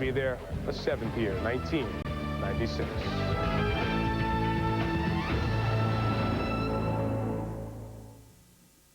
Be there a seventh year, 1996.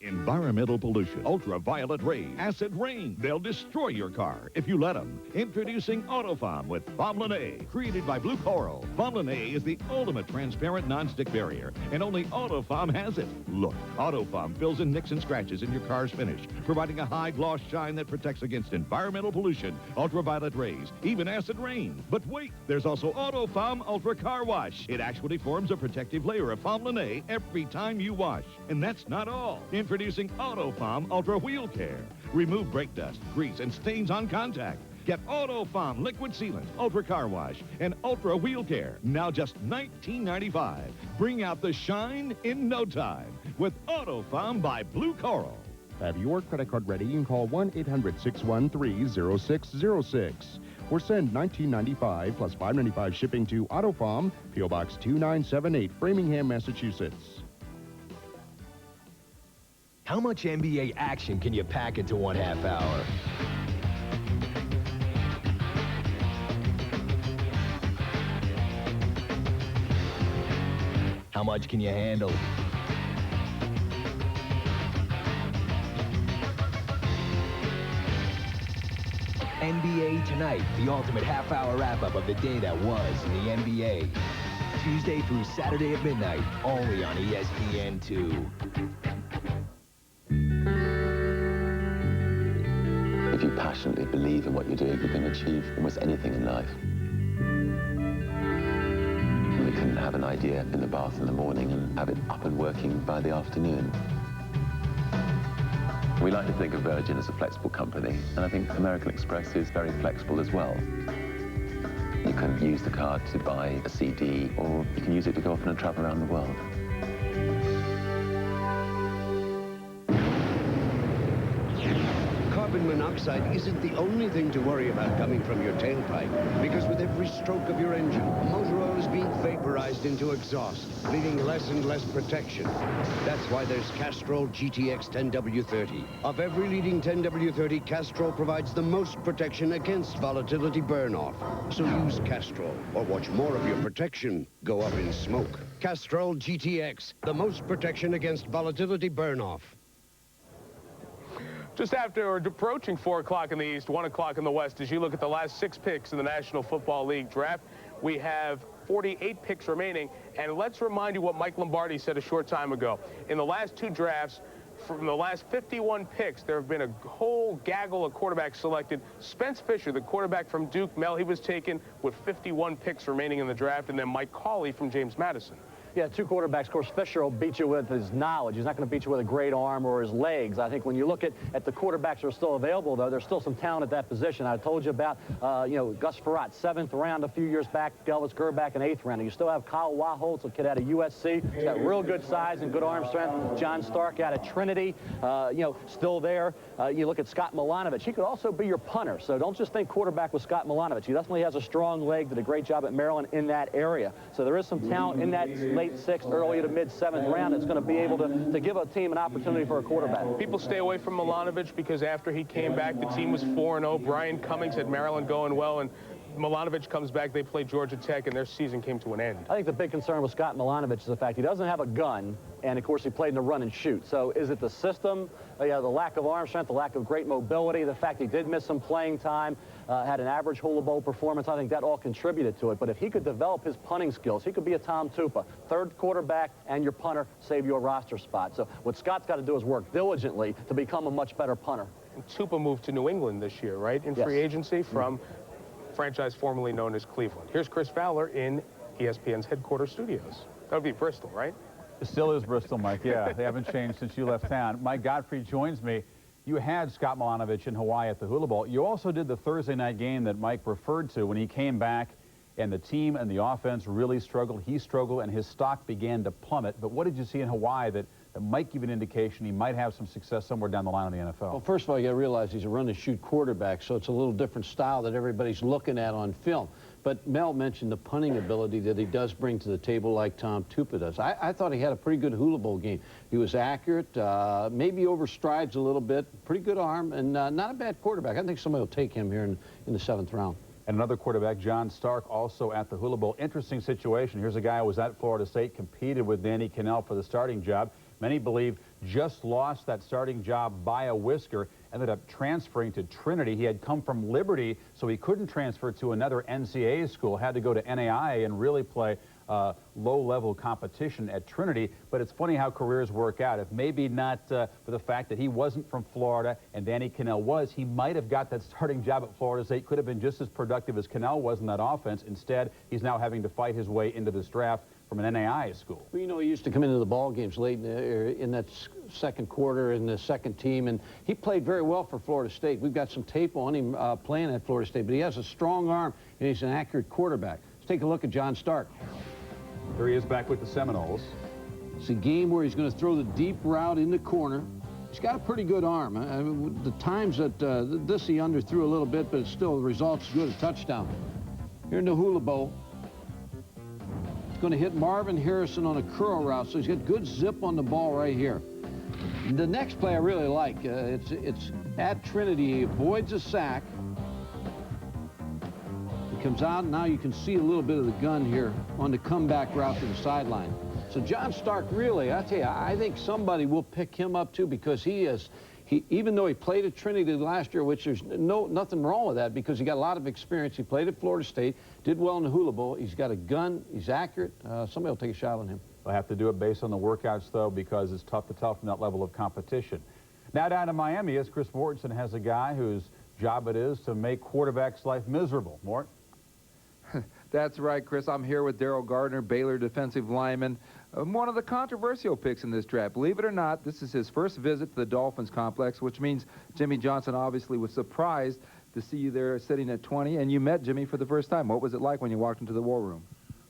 Environmental pollution, ultraviolet rays, acid rain. They'll destroy your car if you let them. Introducing Autofoam with Formula A. Created by Blue Coral, Formula A is the ultimate transparent non-stick barrier, and only Autofoam has it. Look, Autofoam fills in nicks and scratches in your car's finish, providing a high gloss shine that protects against environmental pollution, ultraviolet rays, even acid rain. But wait, there's also Autofoam Ultra Car Wash. It actually forms a protective layer of Formula A every time you wash. And that's not all. Introducing Autofoam Ultra Wheel Care. Remove brake dust, grease, and stains on contact. Get Autofoam Liquid Sealant, Ultra Car Wash, and Ultra Wheel Care. Now just $19.95. Bring out the shine in no time with Autofoam by Blue Coral. Have your credit card ready? You can call 1-800-613-0606 or send $19.95 plus $5.95 shipping to Autofoam, P.O. Box 2978, Framingham, Massachusetts. How much NBA action can you pack into 1/2 hour? How much can you handle? NBA Tonight, the ultimate half-hour wrap-up of the day that was in the NBA. Tuesday through Saturday at midnight, only on ESPN2. If you passionately believe in what you're doing, you can achieve almost anything in life. We can have an idea in the bath in the morning and have it up and working by the afternoon. We like to think of Virgin as a flexible company, and I think American Express is very flexible as well. You can use the card to buy a CD, or you can use it to go off and travel around the world. Carbon monoxide isn't the only thing to worry about coming from your tailpipe, because with every stroke of your engine, motor oil is being vaporized into exhaust, leaving less and less protection. That's why there's Castrol GTX 10W30. Of every leading 10W30, Castrol provides the most protection against volatility burn-off. So use Castrol, or watch more of your protection go up in smoke. Castrol GTX, the most protection against volatility burn-off. Just after approaching 4 o'clock in the East, 1 o'clock in the West, as you look at the last 6 picks in the National Football League draft, we have 48 picks remaining. And let's remind you what Mike Lombardi said a short time ago. In the last 2 drafts, from the last 51 picks, there have been a whole gaggle of quarterbacks selected. Spence Fisher, the quarterback from Duke, Mel, he was taken with 51 picks remaining in the draft, and then Mike Cauley from James Madison. Yeah, 2 quarterbacks. Of course, Fisher will beat you with his knowledge. He's not going to beat you with a great arm or his legs. I think when you look at the quarterbacks that are still available, though, there's still some talent at that position. I told you about, Gus Frerotte, 7th round a few years back, Elvis Gerback, an 8th round. You still have Kyle Waholtz, a kid out of USC. He's got real good size and good arm strength. John Stark out of Trinity, still there. You look at Scott Milanovic. He could also be your punter, so don't just think quarterback with Scott Milanovic. He definitely has a strong leg, did a great job at Maryland in that area. So there is some talent in that late 6th, early to mid-7th round that's going to be able to give a team an opportunity for a quarterback. People stay away from Milanovic because after he came back, the team was 4-0. Brian Cummings had Maryland going well, and Milanovic comes back, they play Georgia Tech, and their season came to an end. I think the big concern with Scott Milanovic is the fact he doesn't have a gun, and of course he played in the run and shoot. So is it the system, the lack of arm strength, the lack of great mobility, the fact he did miss some playing time, had an average Hula Bowl performance? I think that all contributed to it. But if he could develop his punting skills, he could be a Tom Tupa, 3rd quarterback and your punter, save your roster spot. So what Scott's got to do is work diligently to become a much better punter. And Tupa moved to New England this year, right, in free agency from franchise formerly known as Cleveland. Here's Chris Fowler in ESPN's headquarters studios. That would be Bristol, right? It still is Bristol, Mike. Yeah, they haven't changed since you left town. Mike Godfrey joins me. You had Scott Milanovic in Hawaii at the Hula Bowl. You also did the Thursday night game that Mike referred to when he came back and the team and the offense really struggled. He struggled and his stock began to plummet. But what did you see in Hawaii that might give an indication he might have some success somewhere down the line in the NFL? Well, first of all, you got to realize he's a run-and-shoot quarterback, so it's a little different style that everybody's looking at on film. But Mel mentioned the punting ability that he does bring to the table like Tom Tupa does. I thought he had a pretty good Hula Bowl game. He was accurate, maybe overstrides a little bit, pretty good arm, and not a bad quarterback. I think somebody will take him here in the 7th round. And another quarterback, John Stark, also at the Hula Bowl. Interesting situation. Here's a guy who was at Florida State, competed with Danny Cannell for the starting job. Many believe just lost that starting job by a whisker, ended up transferring to Trinity. He had come from Liberty, so he couldn't transfer to another NCAA school, had to go to NAIA and really play low-level competition at Trinity. But it's funny how careers work out. If maybe not for the fact that he wasn't from Florida and Danny Cannell was, he might have got that starting job at Florida State, could have been just as productive as Cannell was in that offense. Instead, he's now having to fight his way into this draft from an NAIA school. Well, you know, he used to come into the ball games late in that second quarter in the second team, and he played very well for Florida State. We've got some tape on him playing at Florida State, but he has a strong arm, and he's an accurate quarterback. Let's take a look at John Stark. Here he is back with the Seminoles. It's a game where he's going to throw the deep route in the corner. He's got a pretty good arm. I mean, the times that this he underthrew a little bit, but it's still the results good, a touchdown. Here in the Hula Bowl. He's going to hit Marvin Harrison on a curl route, so he's got good zip on the ball right here. The next play I really like. It's at Trinity. He avoids a sack. He comes out, and now you can see a little bit of the gun here on the comeback route to the sideline. So John Stark, really, I tell you, I think somebody will pick him up too, because even though he played at Trinity last year, which there's nothing wrong with that, because he got a lot of experience. He played at Florida State, did well in the Hula Bowl. He's got a gun. He's accurate. Somebody will take a shot on him. They'll have to do it based on the workouts, though, because it's tough to tell from that level of competition. Now down to Miami, as Chris Mortensen has a guy whose job it is to make quarterbacks' life miserable. Mort? That's right, Chris. I'm here with Daryl Gardner, Baylor defensive lineman. One of the controversial picks in this draft. Believe it or not, this is his first visit to the Dolphins complex, which means Jimmy Johnson obviously was surprised to see you there sitting at 20, and you met Jimmy for the first time. What was it like when you walked into the war room?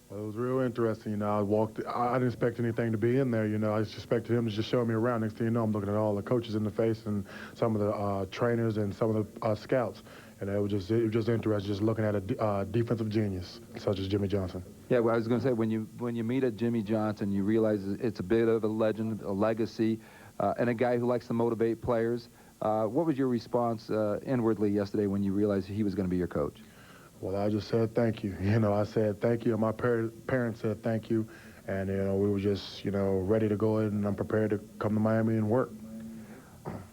Well, it was real interesting. You know, I didn't expect anything to be in there. You know, I just expected him to just show me around. Next thing you know, I'm looking at all the coaches in the face and some of the trainers and some of the scouts. And it was just interesting, just looking at a defensive genius such as Jimmy Johnson. Yeah, well, I was going to say, when you meet a Jimmy Johnson, you realize it's a bit of a legend, a legacy, and a guy who likes to motivate players. What was your response inwardly yesterday when you realized he was going to be your coach? Well, I just said thank you. You know, I said thank you, and my parents said thank you, and you know, we were just ready to go in, and I'm prepared to come to Miami and work.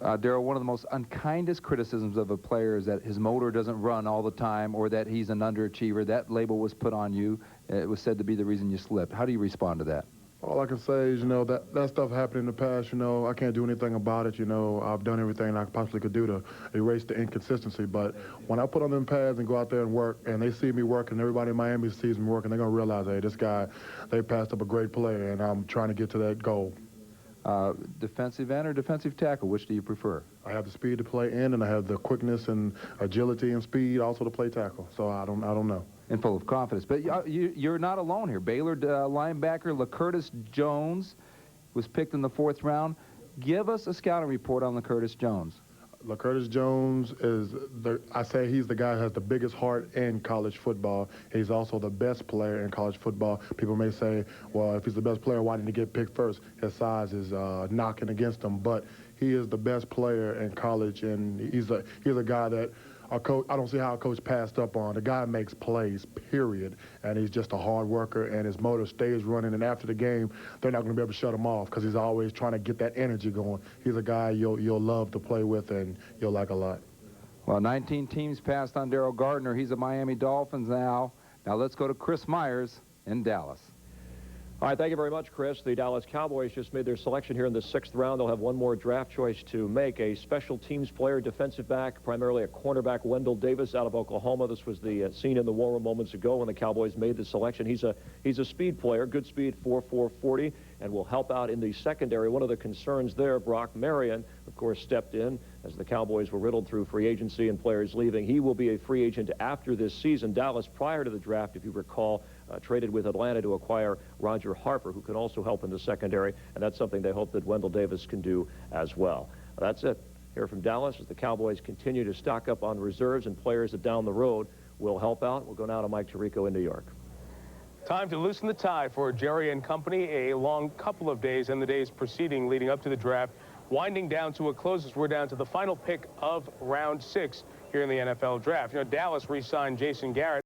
Daryl, one of the most unkindest criticisms of a player is that his motor doesn't run all the time, or that he's an underachiever. That label was put on you. It was said to be the reason you slipped. How do you respond to that? All I can say is, that stuff happened in the past. I can't do anything about it. I've done everything I possibly could do to erase the inconsistency. But when I put on them pads and go out there and work, and they see me working, everybody in Miami sees me working, they're going to realize, hey, this guy, they passed up a great player, and I'm trying to get to that goal. Defensive end or defensive tackle, which do you prefer? I have the speed to play end, and I have the quickness and agility and speed also to play tackle. So I don't know. And full of confidence. But you're not alone here. Baylor linebacker LaCurtis Jones was picked in the 4th round. Give us a scouting report on LaCurtis Jones. LaCurtis Jones I say he's the guy who has the biggest heart in college football. He's also the best player in college football. People may say, well, if he's the best player, why didn't he get picked first? His size is knocking against him, but he is the best player in college, and he's a guy that I don't see how a coach passed up on. The guy makes plays, period, and he's just a hard worker, and his motor stays running, and after the game, they're not going to be able to shut him off because he's always trying to get that energy going. He's a guy you'll love to play with, and you'll like a lot. Well, 19 teams passed on Daryl Gardner. He's a Miami Dolphins now. Now let's go to Chris Myers in Dallas. All right, thank you very much, Chris. The Dallas Cowboys just made their selection here in the 6th round. They'll have one more draft choice to make. A special teams player, defensive back, primarily a cornerback, Wendell Davis out of Oklahoma. This was the scene in the war room moments ago when the Cowboys made the selection. He's a speed player, good speed, 4.4 40, and will help out in the secondary. One of the concerns there, Brock Marion, of course, stepped in as the Cowboys were riddled through free agency and players leaving. He will be a free agent after this season. Dallas, prior to the draft, if you recall, traded with Atlanta to acquire Roger Harper, who can also help in the secondary, and that's something they hope that Wendell Davis can do as well. That's it here from Dallas as the Cowboys continue to stock up on reserves and players that down the road will help out. We'll go now to Mike Tirico in New York. Time to loosen the tie for Jerry and company. A long couple of days and the days preceding leading up to the draft, winding down to a close as we're down to the final pick of round 6 here in the NFL draft. You know, Dallas re-signed Jason Garrett.